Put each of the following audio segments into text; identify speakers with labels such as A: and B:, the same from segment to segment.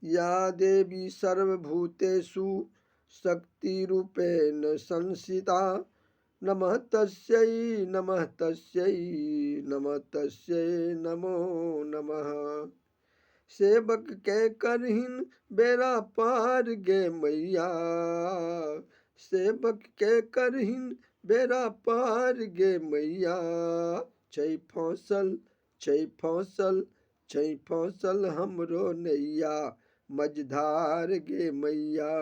A: या देवी सर्वभूतेषु शक्तिरूपेण संस्थिता नमः तस्यै नमः तस्यै नमः तस्यै नमो नमः। सेवक के करहिन बेरा पार गे मैया, सेवक के करहिन बेरा पार गे मैया। छै फसल छै फसल छै फसल हमरो नैया मझधार गे मैया।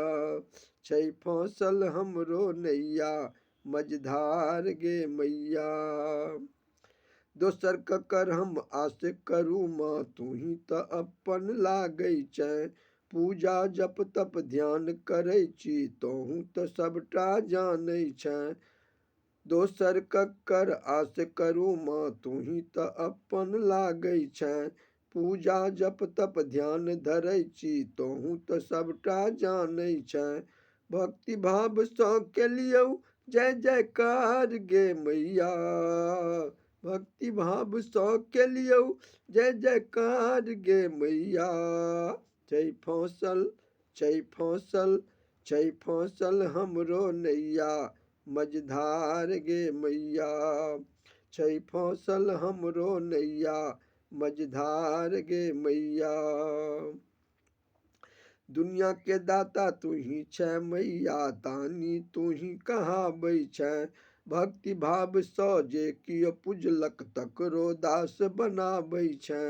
A: छै फसल हमरो नैया मझधार गे मैया। दोसर ककर हम आस करू माँ, तू ही त अपन लागै छै। पूजा जप तप ध्यान करै छी, तोहू त सबटा जानै छै। दोसर ककर आस करू माँ, तू ही त अपन लागै छै। पूजा जप तप ध्यान धरै छी, तोहू त सबटा जानै छै। भक्ति भाव सँ केलियौ जय जयकार गे मैया, भक्ति भाव सँ केलियौ जय जयकार गे मैया। छै फसल छै फसल छै फसल हमरो नैया मझधार गे मैया। छै फसल हमरो नैया मझधार गे मैया। दुनिया के दाता तू ही छै मैया, दानी तू ही कहाबै छै। भक्ति भाव सँ जे कियो पूजलक, तकरो दास बनाबै छै।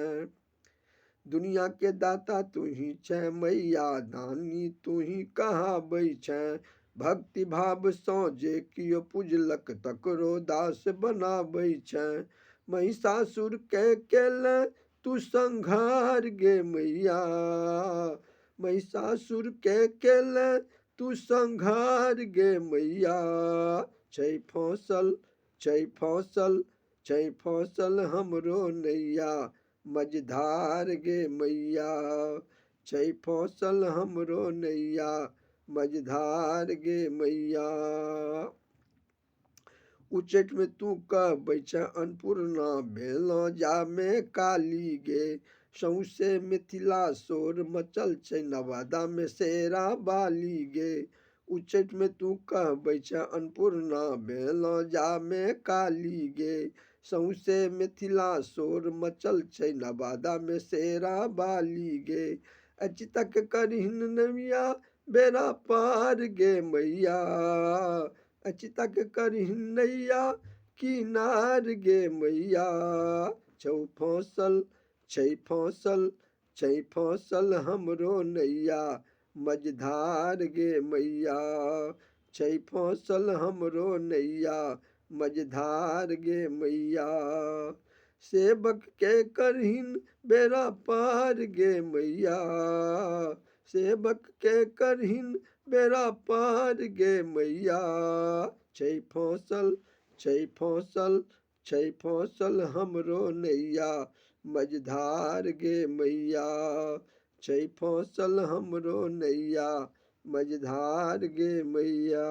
A: दुनिया के दाता तू ही छै मैया, दानी तू ही कहाबै छै। भक्ति भाव सँ जे कियो पूजलक, तकरो दास बनाबै छै। महिषासुर के केले तू संहार गे मैया, महिषासुर के केले तू संहार गे मैया। छै फसल छै फसल छै फसल हमरो नैया मझधार गे मैया। छै फसल हमरो नैया मझधार गे मैया। उच्चैठ में तू कहबै छै अन्नपूर्णा, भेलौं जामे काली गे। सौंसे मिथिला शोर मचल छै, नवादा में शेरा बाली गे। उच्चैठ में तू कहबै छै अन्नपूर्णा, भेलौं जामे काली गे। सौंसे मिथिला शोर मचल छै, नवादा में शेरा बाली गे। अचितक करहिन नैया बेरा पार गे मैया, अचितक करहिन नैया किनार गे मैया। छौ फसल छै फसल छै फसल हमरो नैया मझधार गे मैया। छै फसल हमरो नैया मझधार गे मैया। सेवक के करहिन बेरा पार गे मैया, सेवक के करहिन बेरा पार गे मैया। छै फसल छै फसल छै फसल हमरो नैया मझधार गे मैया। छै फसल हमरो नैया मझधार गे मैया।